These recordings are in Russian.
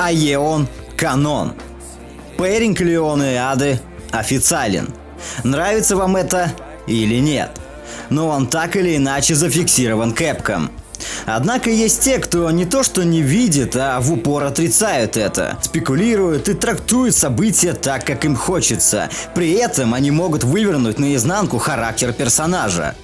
Аеон канон. Пэринг Леона и Ады официален. Нравится вам это или нет? Но он так или иначе зафиксирован Capcom. Однако есть те, кто не то что не видит, а в упор отрицают это, спекулируют и трактуют события так, как им хочется. При этом они могут вывернуть наизнанку характер персонажа.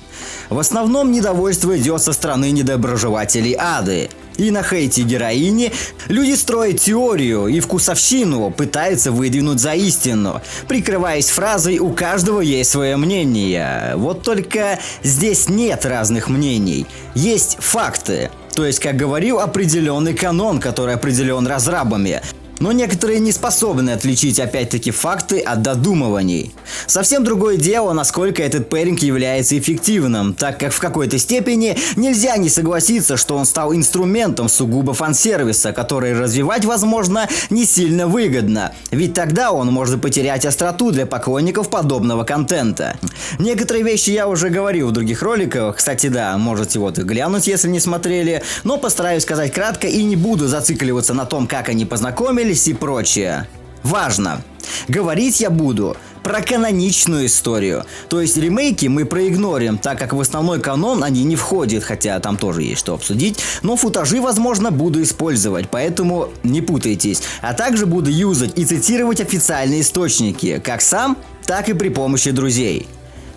В основном недовольство идет со стороны недоброжелателей Ады. И на хейте героини люди строят теорию и вкусовщину пытаются выдвинуть за истину, прикрываясь фразой «у каждого есть свое мнение». Вот только здесь нет разных мнений, есть факты. То есть, как говорил, определенный канон, который определен разрабами. Но некоторые не способны отличить опять-таки факты от додумываний. Совсем другое дело, насколько этот пэринг является эффективным, так как в какой-то степени нельзя не согласиться, что он стал инструментом сугубо фан-сервиса, который развивать, возможно, не сильно выгодно, ведь тогда он может потерять остроту для поклонников подобного контента. Некоторые вещи я уже говорил в других роликах, кстати, да, можете вот их глянуть, если не смотрели, но постараюсь сказать кратко и не буду зацикливаться на том, как они познакомились и прочее. Важно! Говорить я буду про каноничную историю. То есть ремейки мы проигнорим, так как в основной канон они не входят, хотя там тоже есть что обсудить. Но футажи, возможно, буду использовать, поэтому не путайтесь. А также буду юзать и цитировать официальные источники, как сам, так и при помощи друзей.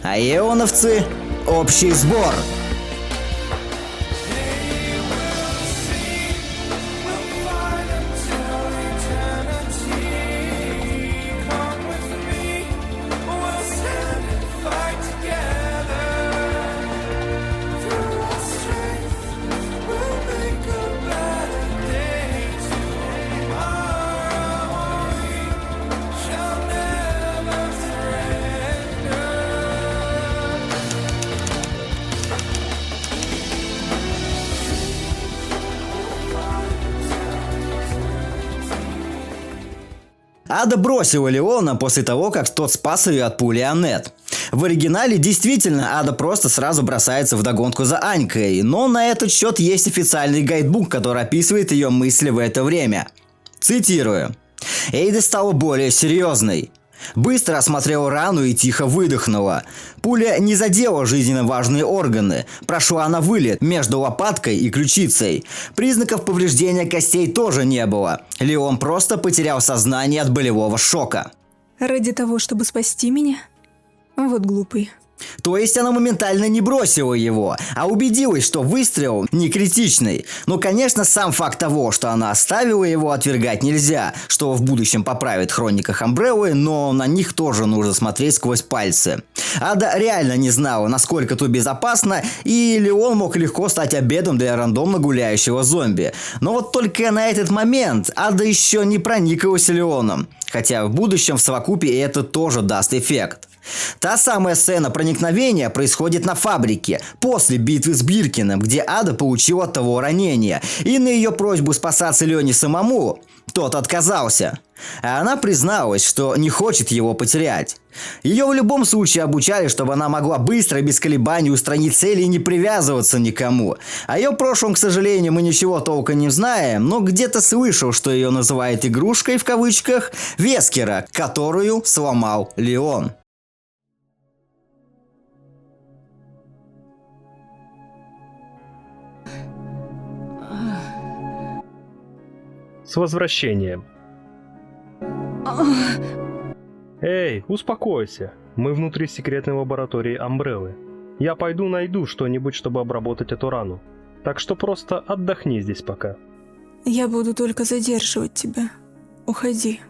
Аеоновцы, общий сбор! Ада бросила Леона после того, как тот спас ее от пули Аннет. В оригинале действительно Ада просто сразу бросается вдогонку за Анькой, но на этот счет есть официальный гайдбук, который описывает ее мысли в это время. Цитирую. Эйда стала более серьезной. Быстро осмотрела рану и тихо выдохнула. Пуля не задела жизненно важные органы. Прошла на вылет между лопаткой и ключицей. Признаков повреждения костей тоже не было. Леон просто потерял сознание от болевого шока. Ради того, чтобы спасти меня? Вот глупый. То есть она моментально не бросила его, а убедилась, что выстрел не критичный. Но, конечно, сам факт того, что она оставила его, отвергать нельзя, что в будущем поправит в хрониках Амбреллы, но на них тоже нужно смотреть сквозь пальцы. Ада реально не знала, насколько тут безопасно, и Леон мог легко стать обедом для рандомно гуляющего зомби. Но вот только на этот момент Ада еще не прониклась Леоном, хотя в будущем в совокупе это тоже даст эффект. Та самая сцена проникновения происходит на фабрике, после битвы с Биркиным, где Ада получила от того ранение, и на ее просьбу спасаться Лене самому тот отказался. А она призналась, что не хочет его потерять. Ее в любом случае обучали, чтобы она могла быстро и без колебаний устранить цели и не привязываться никому. О ее прошлом, к сожалению, мы ничего толком не знаем, но где-то слышал, что ее называют игрушкой в кавычках Вескера, которую сломал Леон. С возвращением. Эй, успокойся. Мы внутри секретной лаборатории Амбреллы. Я пойду найду что-нибудь, чтобы обработать эту рану. Так что просто отдохни здесь пока. Я буду только задерживать тебя. Уходи.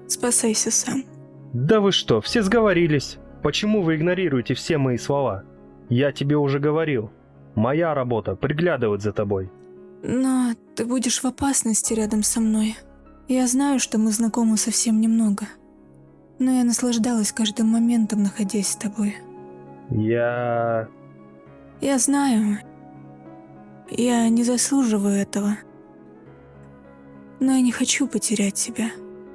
Спасайся сам. Да вы что, все сговорились? Почему вы игнорируете все мои слова? Я тебе уже говорил. Моя работа — приглядывать за тобой. Но ты будешь в опасности рядом со мной. Я знаю, что мы знакомы совсем немного. Но я наслаждалась каждым моментом, находясь с тобой. Я знаю. Я не заслуживаю этого. Но я не хочу потерять тебя.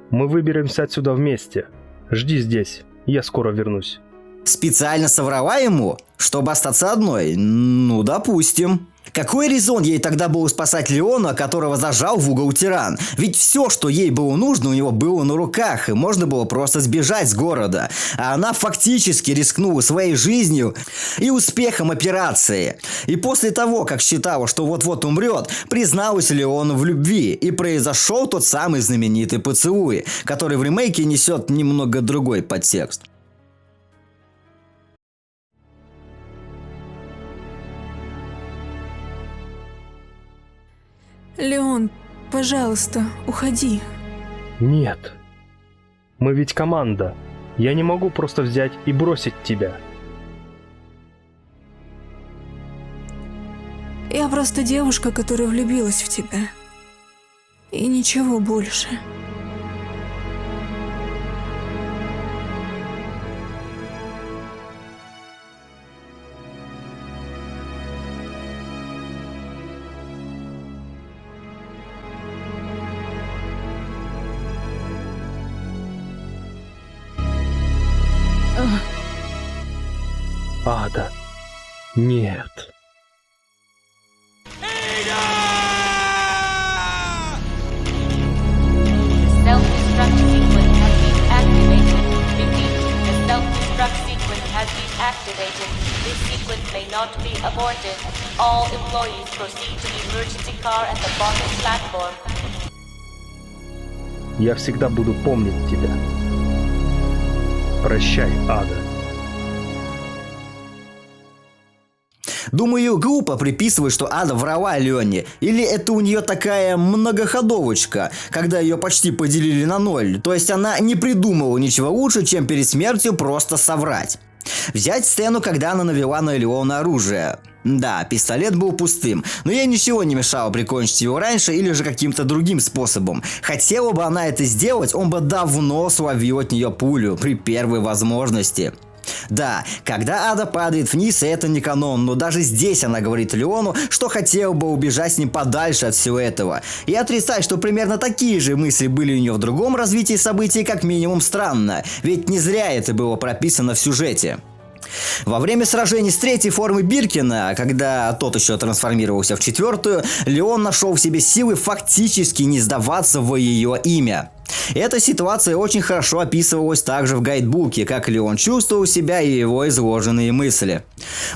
Мы выберемся отсюда вместе. Жди здесь. Я скоро вернусь. Специально соврала ему, чтобы остаться одной? Ну, допустим. Какой резон ей тогда был спасать Леона, которого зажал в угол тиран? Ведь все, что ей было нужно, у него было на руках, и можно было просто сбежать с города. А она фактически рискнула своей жизнью и успехом операции. И после того, как считала, что вот-вот умрет, призналась Леону в любви, и произошел тот самый знаменитый поцелуй, который в ремейке несет немного другой подтекст. Леон, пожалуйста, уходи. Нет. Мы ведь команда. Я не могу просто взять и бросить тебя. Я просто девушка, которая влюбилась в тебя. И ничего больше. Ада. Нет. Self-destruct sequence has been activated. Repeat, the self-destruct sequence has been activated. This sequence may not be aborted. All employees proceed to the emergency car at the bottom platform. Я всегда буду помнить тебя. Прощай, Ада. Думаю, глупо приписывать, что Ада врала Лене. Или это у нее такая многоходовочка, когда ее почти поделили на ноль. То есть она не придумала ничего лучше, чем перед смертью просто соврать. Взять сцену, когда она навела на Леона оружие. Да, пистолет был пустым, но ей ничего не мешало прикончить его раньше или же каким-то другим способом. Хотела бы она это сделать, он бы давно словил от нее пулю при первой возможности. Да, когда Ада падает вниз, это не канон, но даже здесь она говорит Леону, что хотела бы убежать с ним подальше от всего этого. И отрицать, что примерно такие же мысли были у нее в другом развитии событий, как минимум странно, ведь не зря это было прописано в сюжете. Во время сражений с третьей формой Биркина, когда тот еще трансформировался в четвертую, Леон нашел в себе силы фактически не сдаваться во ее имя. Эта ситуация очень хорошо описывалась также в гайдбуке, как Леон чувствовал себя и его изложенные мысли.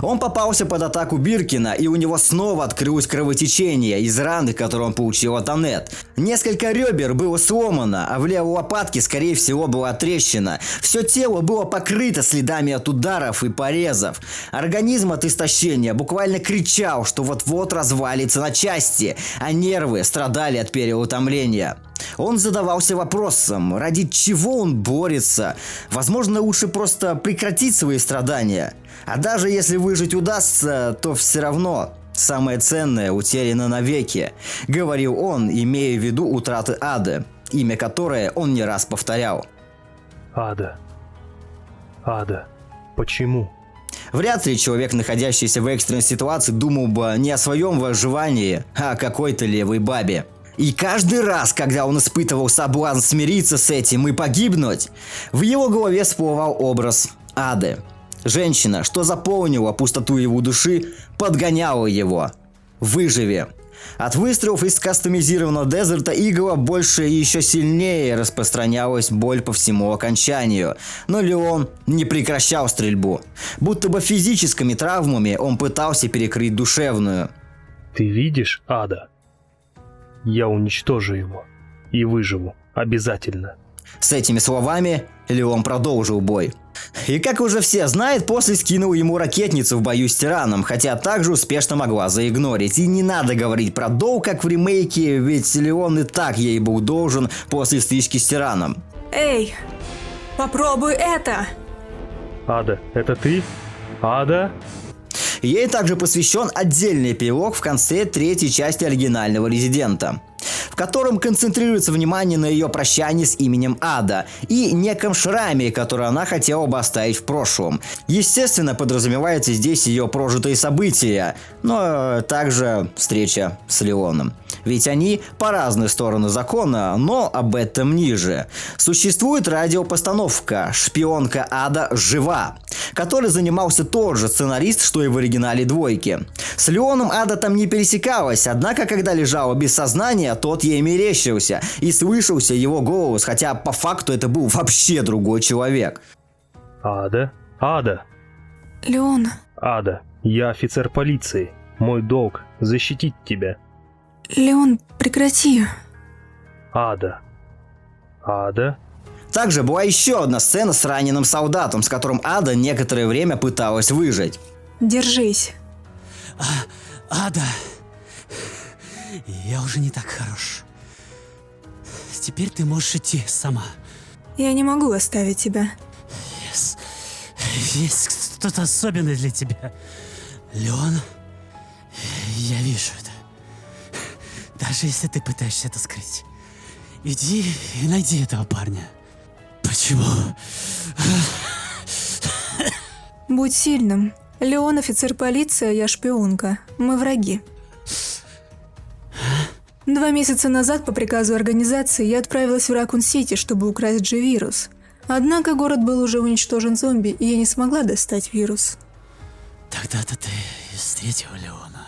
Он попался под атаку Биркина, и у него снова открылось кровотечение из раны, которую он получил от Аннет. Несколько ребер было сломано, а в левой лопатке, скорее всего, была трещина. Все тело было покрыто следами от ударов и порезов. Организм от истощения буквально кричал, что вот-вот развалится на части, а нервы страдали от переутомления. Он задавался вопросом, ради чего он борется. Возможно, лучше просто прекратить свои страдания. А даже если выжить удастся, то все равно самое ценное утеряно навеки, говорил он, имея в виду утраты Ады, имя которой он не раз повторял. Ада. Ада. Почему? Вряд ли человек, находящийся в экстренной ситуации, думал бы не о своем выживании, а о какой-то левой бабе. И каждый раз, когда он испытывал соблазн смириться с этим и погибнуть, в его голове всплывал образ Ады. Женщина, что заполнила пустоту его души, подгоняла его. Выживи. От выстрелов из кастомизированного Desert Eagle больше и еще сильнее распространялась боль по всему окончанию. Но Леон не прекращал стрельбу. Будто бы физическими травмами он пытался перекрыть душевную. Ты видишь, Ада? Я уничтожу его. И выживу. Обязательно. С этими словами Леон продолжил бой. И как уже все знают, после скинул ему ракетницу в бою с тираном, хотя также успешно могла заигнорить. И не надо говорить про долг, как в ремейке, ведь Леон и так ей был должен после стычки с тираном. Эй, попробуй это! Ада, это ты? Ада? Ей также посвящен отдельный эпилог в конце третьей части оригинального Резидента, в котором концентрируется внимание на ее прощании с именем Ада и неком шраме, который она хотела бы оставить в прошлом. Естественно, подразумевается здесь ее прожитые события, но также встреча с Леоном. Ведь они по разные стороны закона, но об этом ниже. Существует радиопостановка «Шпионка Ада жива», которой занимался тот же сценарист, что и в оригинале «Двойки». С Леоном Ада там не пересекалась, однако, когда лежала без сознания, тот ей мерещился, и слышался его голос, хотя по факту это был вообще другой человек. Ада? Ада! Леон, Ада, я офицер полиции. Мой долг – защитить тебя. Леон, прекрати. Ада. Ада? Также была еще одна сцена с раненым солдатом, с которым Ада некоторое время пыталась выжить. Держись. Ада, я уже не так хорош. Теперь ты можешь идти сама. Я не могу оставить тебя. Есть кто-то особенный для тебя. Леон, я вижу это. Даже если ты пытаешься это скрыть. Иди и найди этого парня. Почему? Будь сильным. Леон офицер полиции, а я шпионка. Мы враги. 2 месяца назад по приказу организации я отправилась в Ракун-Сити, чтобы украсть G-вирус. Однако город был уже уничтожен зомби, и я не смогла достать вирус. Тогда-то ты встретила Леона.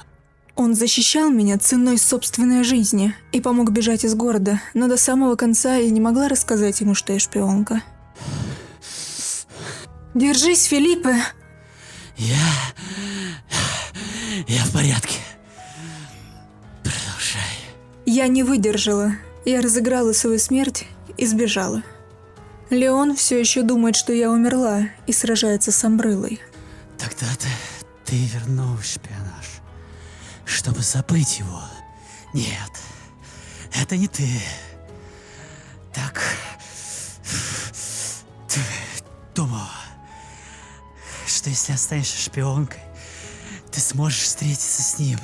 Он защищал меня ценой собственной жизни и помог бежать из города, но до самого конца я не могла рассказать ему, что я шпионка. Держись, Филиппе! Я в порядке. Продолжай. Я не выдержала. Я разыграла свою смерть и сбежала. Леон все еще думает, что я умерла, и сражается с Амбреллой. Тогда-то ты вернул шпионаж, чтобы забыть его. Нет, это не ты. Так, ты думала, что если останешься шпионкой, ты сможешь встретиться с ним.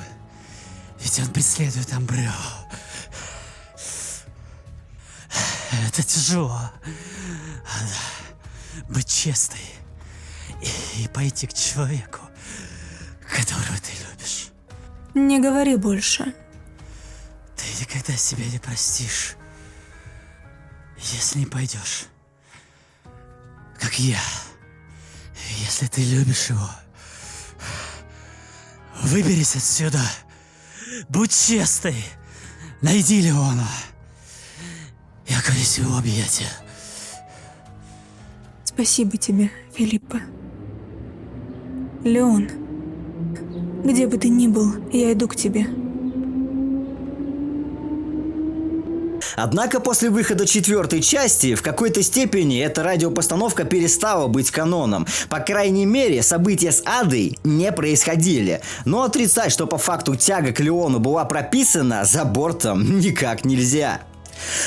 Ведь он преследует Амбреллу. Это тяжело. Быть честной и пойти к человеку, которого ты любишь. Не говори больше. Ты никогда себя не простишь, если не пойдешь, как я. Если ты любишь его, выберись отсюда. Будь честной. Найди Леона. Я окажусь в его объятия. Спасибо тебе, Филиппа. Леон, где бы ты ни был, я иду к тебе. Однако после выхода 4-й части в какой-то степени эта радиопостановка перестала быть каноном. По крайней мере, события с Адой не происходили. Но отрицать, что по факту тяга к Леону была прописана, за бортом никак нельзя.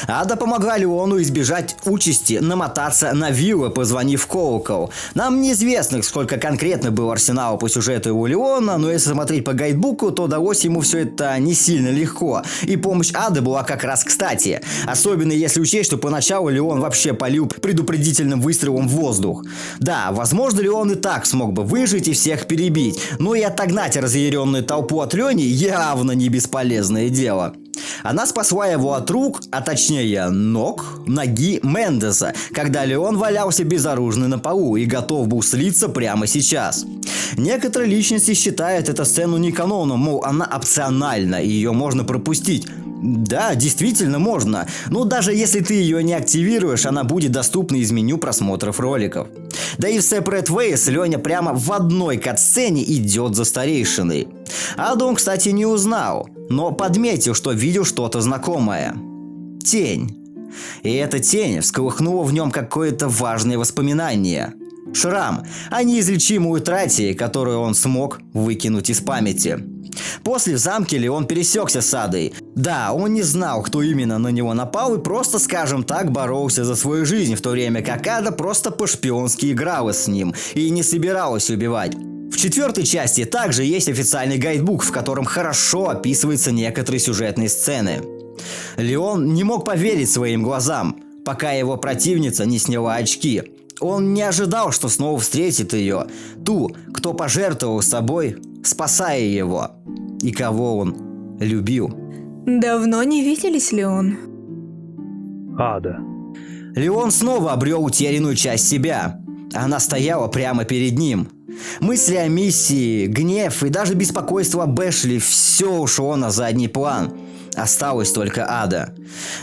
Ада помогла Леону избежать участи намотаться на виллы, позвонив в колокол. Нам неизвестно, сколько конкретно было арсенала по сюжету у Леона, но если смотреть по гайдбуку, то удалось ему все это не сильно легко. И помощь Ады была как раз кстати. Особенно если учесть, что поначалу Леон вообще палил предупредительным выстрелом в воздух. Да, возможно, Леон и так смог бы выжить и всех перебить, но и отогнать разъяренную толпу от Лени явно не бесполезное дело. Она спасла его от рук, а точнее ноги Мендеса, когда Леон валялся безоружный на полу и готов был слиться прямо сейчас. Некоторые личности считают эту сцену не каноном, мол, она опциональна и ее можно пропустить. Да, действительно можно, но даже если ты ее не активируешь, она будет доступна из меню просмотров роликов. Да и в Separate Ways Леня прямо в одной катсцене идет за старейшиной. Аду он, кстати, не узнал, но подметил, что видел что-то знакомое. Тень. И эта тень всколыхнула в нем какое-то важное воспоминание. Шрам о неизлечимой утрате, которую он смог выкинуть из памяти. После в замке Леон пересекся с Адой. Да, он не знал, кто именно на него напал и просто, скажем так, боролся за свою жизнь, в то время как Ада просто по-шпионски играла с ним и не собиралась убивать. В 4-й части также есть официальный гайдбук, в котором хорошо описываются некоторые сюжетные сцены. Леон не мог поверить своим глазам, пока его противница не сняла очки. Он не ожидал, что снова встретит ее, ту, кто пожертвовал собой, спасая его, и кого он любил. Давно не виделись, Леон? Ада. Леон снова обрел утерянную часть себя. Она стояла прямо перед ним. Мысли о миссии, гнев и даже беспокойство об Эшли – все ушло на задний план. Осталась только Ада.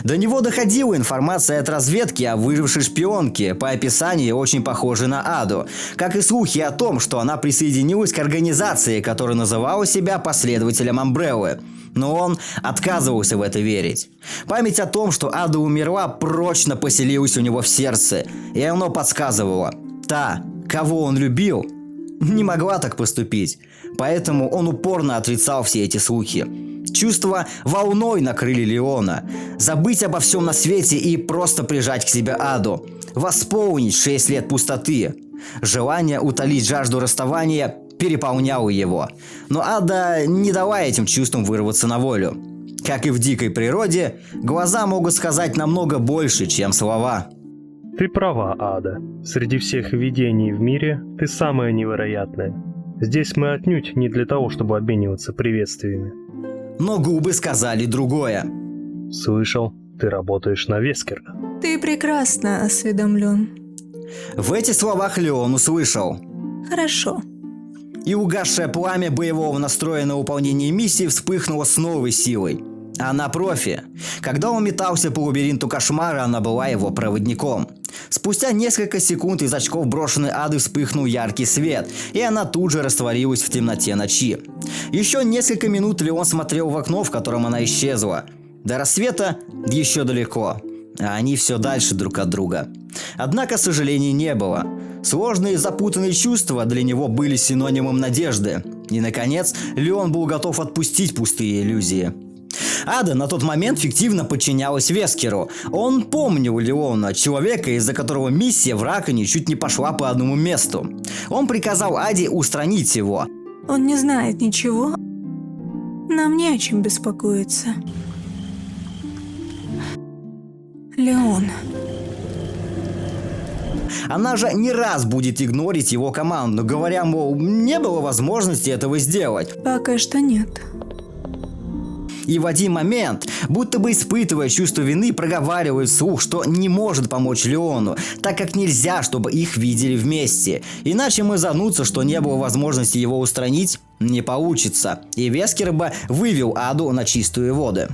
До него доходила информация от разведки о выжившей шпионке, по описанию очень похожей на Аду, как и слухи о том, что она присоединилась к организации, которая называла себя последователем Амбреллы. Но он отказывался в это верить. Память о том, что Ада умерла, прочно поселилась у него в сердце, и оно подсказывало: та, кого он любил, не могла так поступить, поэтому он упорно отрицал все эти слухи. Чувства волной накрыли Леона. Забыть обо всем на свете и просто прижать к себе Аду. Восполнить 6 лет пустоты. Желание утолить жажду расставания переполняло его. Но Ада не дала этим чувствам вырваться на волю. Как и в дикой природе, глаза могут сказать намного больше, чем слова. Ты права, Ада. Среди всех видений в мире ты самая невероятная. Здесь мы отнюдь не для того, чтобы обмениваться приветствиями. Но губы сказали другое. Слышал, ты работаешь на Вескера. Ты прекрасно осведомлен. В этих словах Леон услышал. Хорошо. И угасшее пламя боевого настроя на выполнение миссии вспыхнуло с новой силой. Она профи. Когда он метался по лабиринту кошмара, она была его проводником. Спустя несколько секунд из очков брошенной Ады вспыхнул яркий свет, и она тут же растворилась в темноте ночи. Еще несколько минут Леон смотрел в окно, в котором она исчезла. До рассвета еще далеко, а они все дальше друг от друга. Однако сожалений не было. Сложные и запутанные чувства для него были синонимом надежды. И, наконец, Леон был готов отпустить пустые иллюзии. Ада на тот момент фиктивно подчинялась Вескеру. Он помнил Леона, человека, из-за которого миссия в Раконе чуть не пошла по одному месту. Он приказал Аде устранить его. Он не знает ничего. Нам не о чем беспокоиться. Леон. Она же не раз будет игнорить его команду, говоря, мол, не было возможности этого сделать. Пока что нет. И в один момент, будто бы испытывая чувство вины, проговаривает вслух, что не может помочь Леону, так как нельзя, чтобы их видели вместе. Иначе мы занутся, что не было возможности его устранить, не получится. И Вескер бы вывел Аду на чистую воду.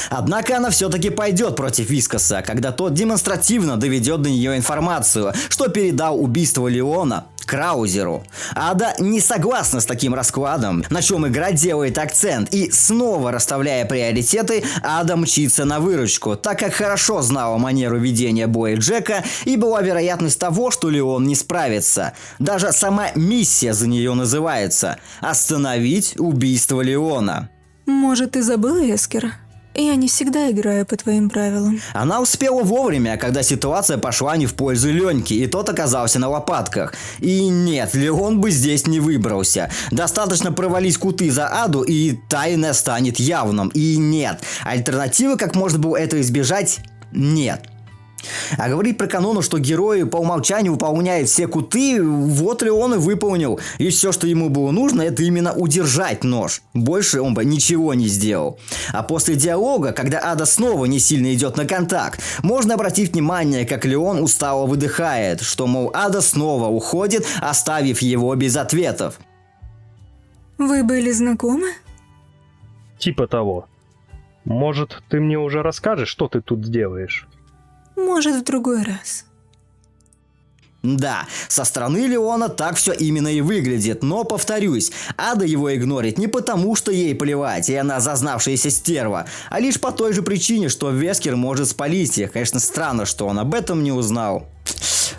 Однако она все-таки пойдет против Вискоса, когда тот демонстративно доведет до нее информацию, что передал убийство Леона Краузеру. Ада не согласна с таким раскладом, на чем игра делает акцент, и снова расставляя приоритеты, Ада мчится на выручку, так как хорошо знала манеру ведения боя Джека и была вероятность того, что Леон не справится. Даже сама миссия за нее называется «Остановить убийство Леона». Может, ты забыл, Вескер? Я не всегда играю по твоим правилам. Она успела вовремя, когда ситуация пошла не в пользу Леньки, и тот оказался на лопатках. И нет, Леон бы здесь не выбрался. Достаточно провалить куты за Аду, и тайна станет явным. И нет, альтернативы, как можно было этого избежать, нет. А говорить про канону, что герои по умолчанию выполняют все куты, вот Леон и выполнил. И все, что ему было нужно, это именно удержать нож. Больше он бы ничего не сделал. А после диалога, когда Ада снова не сильно идет на контакт, можно обратить внимание, как Леон устало выдыхает, что, мол, Ада снова уходит, оставив его без ответов. Вы были знакомы? Типа того. Может, ты мне уже расскажешь, что ты тут делаешь? Может, в другой раз. Да, со стороны Леона так все именно и выглядит, но, повторюсь, Ада его игнорит не потому, что ей плевать, и она зазнавшаяся стерва, а лишь по той же причине, что Вескер может спалить их. Конечно, странно, что он об этом не узнал,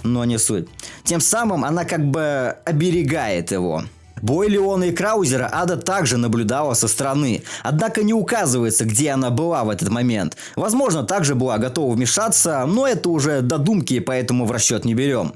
но не суть. Тем самым она как бы оберегает его. Бой Леона и Краузера Ада также наблюдала со стороны, однако не указывается, где она была в этот момент. Возможно, также была готова вмешаться, но это уже додумки, поэтому в расчет не берем.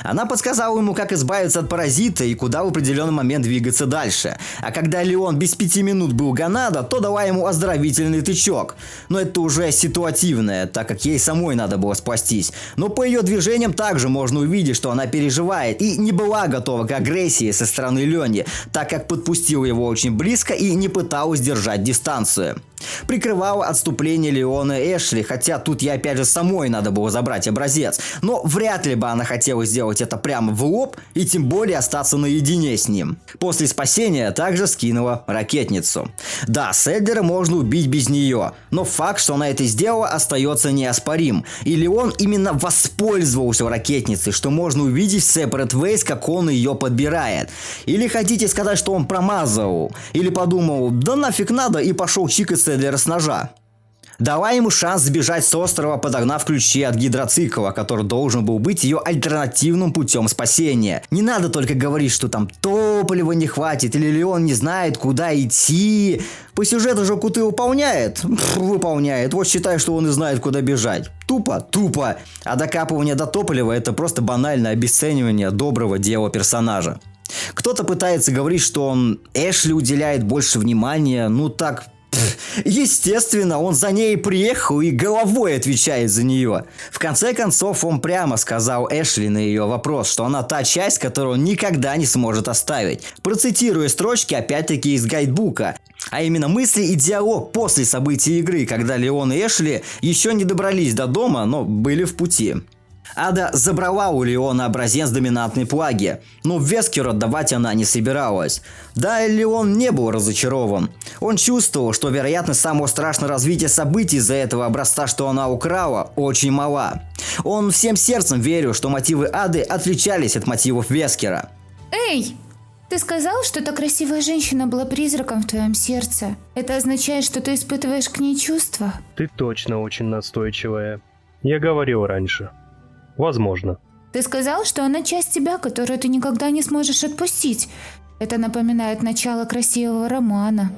Она подсказала ему, как избавиться от паразита и куда в определенный момент двигаться дальше. А когда Леон без 5 минут был Гонадо, то дала ему оздоровительный тычок. Но это уже ситуативное, так как ей самой надо было спастись. Но по ее движениям также можно увидеть, что она переживает и не была готова к агрессии со стороны Лёни, так как подпустила его очень близко и не пыталась держать дистанцию. Прикрывала отступление Леона Эшли, хотя тут ей опять же самой надо было забрать образец. Но вряд ли бы она хотела сделать это прямо в лоб и тем более остаться наедине с ним. После спасения также скинула ракетницу. Да, Седлера можно убить без нее, но факт, что она это сделала, остается неоспорим. И Леон именно воспользовался ракетницей, что можно увидеть в Separate Ways, как он ее подбирает. Или хотите сказать, что он промазал? Или подумал, да нафиг надо, и пошел чикать Седлера с ножа? Дала ему шанс сбежать с острова, подогнав ключи от гидроцикла, который должен был быть ее альтернативным путем спасения. Не надо только говорить, что там топлива не хватит, или Леон не знает, куда идти. По сюжету же Куты выполняет. Выполняет. Вот считай, что он и знает, куда бежать. Тупо. А докапывание до топлива — это просто банальное обесценивание доброго дела персонажа. Кто-то пытается говорить, что он Эшли уделяет больше внимания, так... Естественно, он за ней приехал и головой отвечает за нее. В конце концов, он прямо сказал Эшли на ее вопрос, что она та часть, которую он никогда не сможет оставить. Процитируя строчки опять-таки из гайдбука. А именно мысли и диалог после событий игры, когда Леон и Эшли еще не добрались до дома, но были в пути. Ада забрала у Леона образец доминантной плаги, но Вескеру отдавать она не собиралась. Да, Леон не был разочарован. Он чувствовал, что вероятность самого страшного развития событий из-за этого образца, что она украла, очень мала. Он всем сердцем верил, что мотивы Ады отличались от мотивов Вескера. Эй! Ты сказал, что та красивая женщина была призраком в твоем сердце. Это означает, что ты испытываешь к ней чувства? Ты точно очень настойчивая. Я говорил раньше. Возможно. Ты сказал, что она часть тебя, которую ты никогда не сможешь отпустить. Это напоминает начало красивого романа.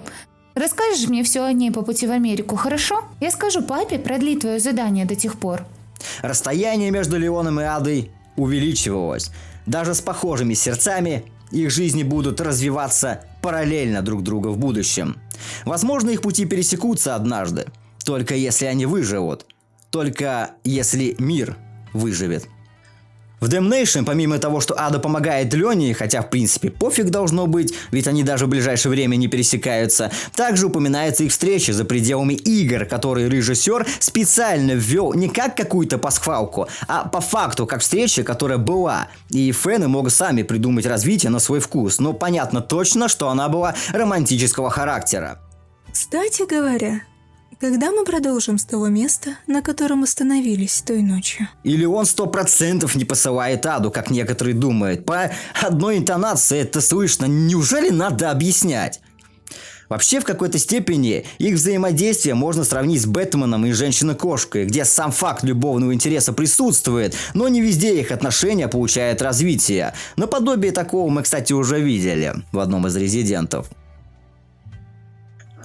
Расскажешь мне все о ней по пути в Америку, хорошо? Я скажу папе продлить твое задание до тех пор. Расстояние между Леоном и Адой увеличивалось. Даже с похожими сердцами их жизни будут развиваться параллельно друг другу в будущем. Возможно, их пути пересекутся однажды. Только если они выживут. Только если мир выживет. В Damnation, помимо того, что Ада помогает Лене, хотя в принципе пофиг должно быть, ведь они даже в ближайшее время не пересекаются, также упоминается их встреча за пределами игр, которые режиссер специально ввел не как какую-то пасхалку, а по факту как встреча, которая была. И фэны могут сами придумать развитие на свой вкус, но понятно точно, что она была романтического характера. Кстати говоря, когда мы продолжим с того места, на котором остановились той ночью? Или он 100% не посылает Аду, как некоторые думают. По одной интонации это слышно. Неужели надо объяснять? Вообще, в какой-то степени их взаимодействие можно сравнить с Бэтменом и Женщиной-кошкой, где сам факт любовного интереса присутствует, но не везде их отношения получают развитие. Наподобие такого мы, кстати, уже видели в одном из резидентов.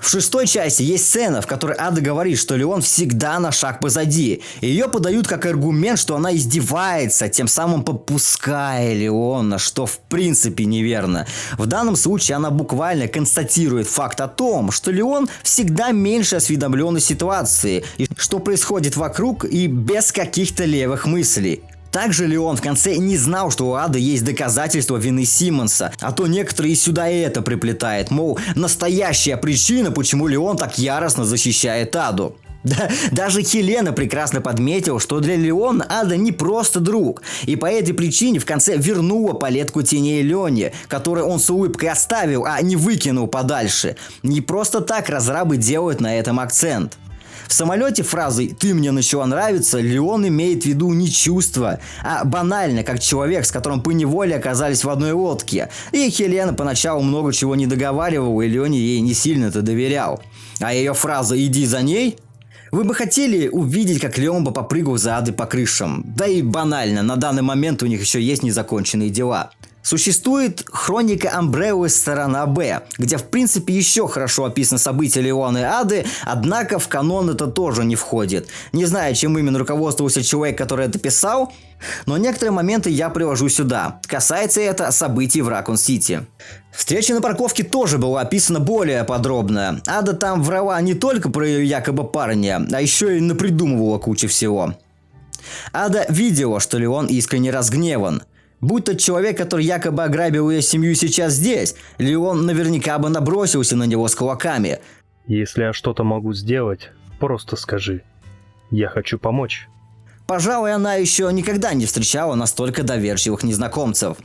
В шестой части есть сцена, в которой Ада говорит, что Леон всегда на шаг позади. И ее подают как аргумент, что она издевается, тем самым попуская Леона, что в принципе неверно. В данном случае она буквально констатирует факт о том, что Леон всегда меньше осведомлен о ситуации, и что происходит вокруг, и без каких-то левых мыслей. Также Леон в конце не знал, что у Ады есть доказательства вины Симмонса, а то некоторые и сюда и это приплетают, мол, настоящая причина, почему Леон так яростно защищает Аду. Да, даже Хелена прекрасно подметила, что для Леона Ада не просто друг, и по этой причине в конце вернула палетку теней Лене, которую он с улыбкой оставил, а не выкинул подальше. Не просто так разрабы делают на этом акцент. В самолете фразой «ты мне начала нравиться» Леон имеет в виду не чувства, а банально, как человек, с которым поневоле оказались в одной лодке. И Хелена поначалу много чего не договаривала, и Лене ей не сильно-то доверял. А ее фраза «иди за ней»? Вы бы хотели увидеть, как Леон бы попрыгал за Адой по крышам. Да и банально, на данный момент у них еще есть незаконченные дела. Существует хроника Амбреллы «Сторона Б», где в принципе еще хорошо описаны события Леона и Ады, однако в канон это тоже не входит. Не знаю, чем именно руководствовался человек, который это писал, но некоторые моменты я привожу сюда. Касается это событий в Ракун-Сити. Встреча на парковке тоже была описана более подробно. Ада там врала не только про ее якобы парня, а еще и напридумывала кучу всего. Ада видела, что Леон искренне разгневан. Будь тот человек, который якобы ограбил ее семью сейчас здесь, Леон наверняка бы набросился на него с кулаками. Если я что-то могу сделать, просто скажи. Я хочу помочь. Пожалуй, она еще никогда не встречала настолько доверчивых незнакомцев.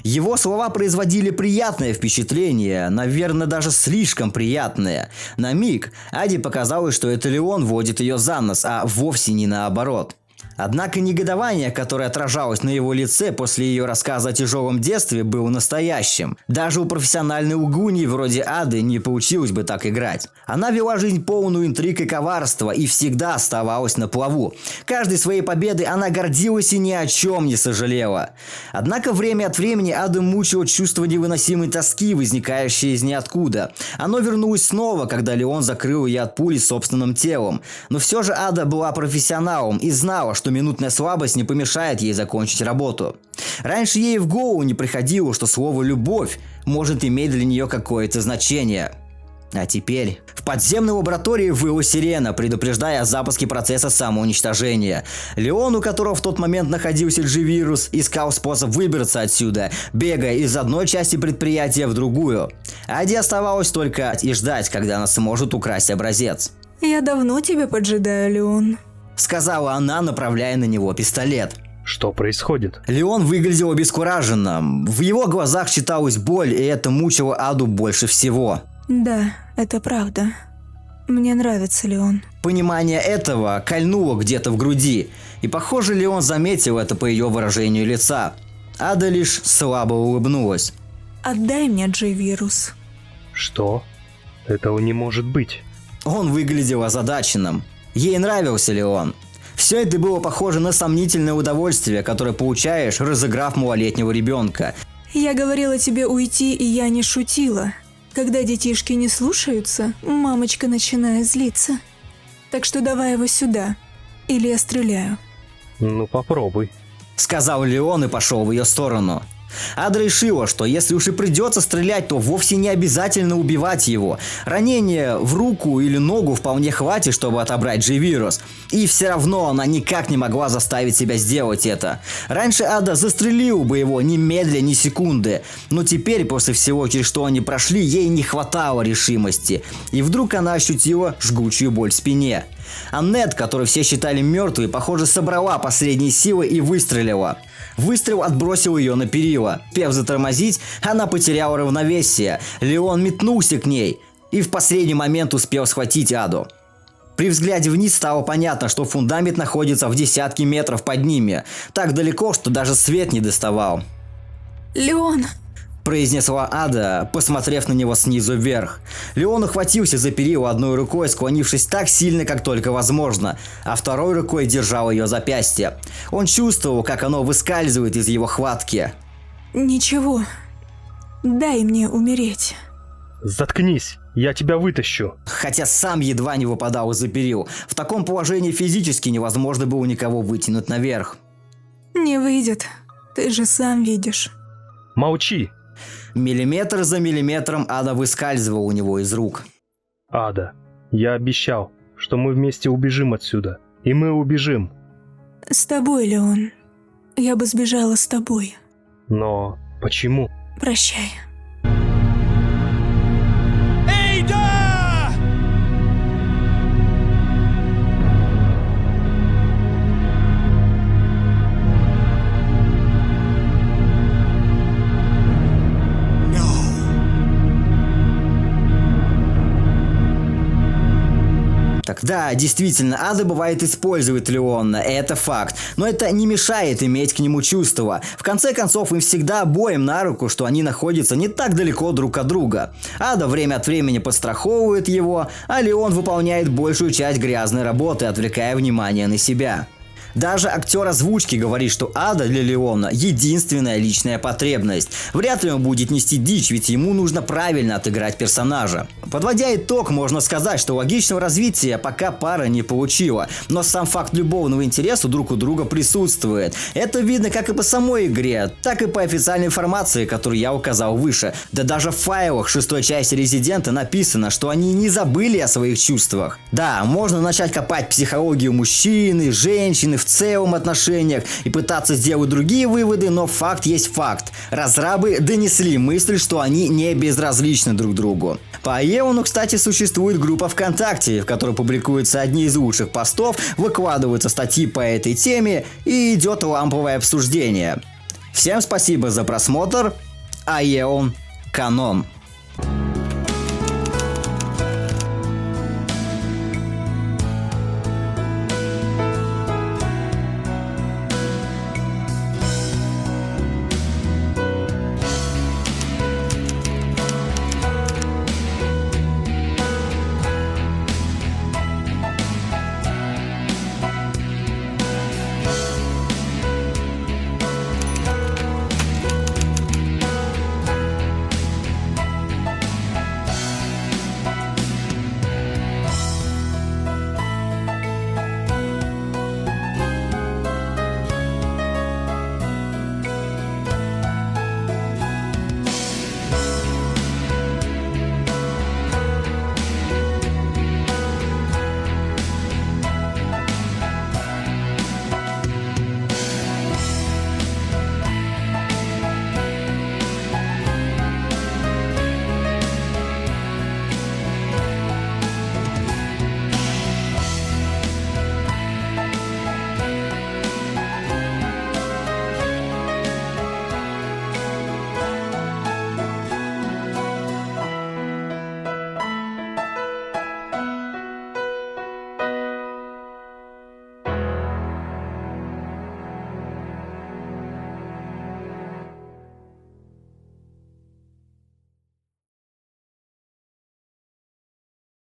Его слова производили приятное впечатление, наверное, даже слишком приятное. На миг Аде показалось, что это Леон водит ее за нос, а вовсе не наоборот. Однако негодование, которое отражалось на его лице после ее рассказа о тяжелом детстве, было настоящим. Даже у профессиональной лгуньи вроде Ады не получилось бы так играть. Она вела жизнь полную интриг и коварства и всегда оставалась на плаву. Каждой своей победой она гордилась и ни о чем не сожалела. Однако время от времени Аду мучило чувство невыносимой тоски, возникающее из ниоткуда. Оно вернулось снова, когда Леон закрыл ее от пули собственным телом. Но все же Ада была профессионалом и знала, что минутная слабость не помешает ей закончить работу. Раньше ей в голову не приходило, что слово «любовь» может иметь для нее какое-то значение. А теперь в подземной лаборатории выла сирена, предупреждая о запуске процесса самоуничтожения. Леон, у которого в тот момент находился G-вирус, искал способ выбраться отсюда, бегая из одной части предприятия в другую. Аде оставалось только и ждать, когда она сможет украсть образец. Я давно тебя поджидаю, Леон. Сказала она, направляя на него пистолет. Что происходит? Леон выглядел обескураженным. В его глазах читалась боль, и это мучило Аду больше всего. Да, это правда. Мне нравится Леон. Понимание этого кольнуло где-то в груди, и похоже, Леон заметил это по ее выражению лица. Ада лишь слабо улыбнулась. Отдай мне G-вирус. Что? Этого не может быть. Он выглядел озадаченным. Ей нравился Леон. Все это было похоже на сомнительное удовольствие, которое получаешь, разыграв малолетнего ребенка. Я говорила тебе уйти, и я не шутила. Когда детишки не слушаются, мамочка начинает злиться. Так что давай его сюда, или я стреляю. Ну попробуй. Сказал Леон и пошел в ее сторону. Ада решила, что если уж и придется стрелять, то вовсе не обязательно убивать его. Ранение в руку или ногу вполне хватит, чтобы отобрать G-вирус. И все равно она никак не могла заставить себя сделать это. Раньше Ада застрелила бы его ни медля, ни секунды. Но теперь, после всего, через что они прошли, ей не хватало решимости. И вдруг она ощутила жгучую боль в спине. Аннет, которую все считали мертвой, похоже, собрала последние силы и выстрелила. Выстрел отбросил ее на перила. Успев затормозить, она потеряла равновесие. Леон метнулся к ней и в последний момент успел схватить Аду. При взгляде вниз стало понятно, что фундамент находится в десятки метров под ними. Так далеко, что даже свет не доставал. Леон! Произнесла Ада, посмотрев на него снизу вверх. Леон ухватился за перила одной рукой, склонившись так сильно, как только возможно, а второй рукой держал ее запястье. Он чувствовал, как оно выскальзывает из его хватки. Ничего. Дай мне умереть. Заткнись, я тебя вытащу. Хотя сам едва не выпадал из-за перил. В таком положении физически невозможно было никого вытянуть наверх. Не выйдет. Ты же сам видишь. Молчи. Миллиметр за миллиметром Ада выскальзывала у него из рук. Ада, я обещал, что мы вместе убежим отсюда. И мы убежим. С тобой, Леон. Я бы сбежала с тобой. Но почему? Прощай. Так, да, действительно, Ада бывает использует Леона, это факт. Но это не мешает иметь к нему чувства. В конце концов, им всегда обоим на руку, что они находятся не так далеко друг от друга. Ада время от времени подстраховывает его, а Леон выполняет большую часть грязной работы, отвлекая внимание на себя. Даже актер озвучки говорит, что Ада для Леона единственная личная потребность. Вряд ли он будет нести дичь, ведь ему нужно правильно отыграть персонажа. Подводя итог, можно сказать, что логичного развития пока пара не получила, но сам факт любовного интереса друг у друга присутствует. Это видно как и по самой игре, так и по официальной информации, которую я указал выше. Да даже в файлах шестой части Резидента написано, что они не забыли о своих чувствах. Да, можно начать копать психологию мужчины, женщины, в целом отношениях и пытаться сделать другие выводы, но факт есть факт. Разрабы донесли мысль, что они не безразличны друг другу. По Еону, кстати, существует группа ВКонтакте, в которой публикуются одни из лучших постов, выкладываются статьи по этой теме и идет ламповое обсуждение. Всем спасибо за просмотр. Аеон Канон.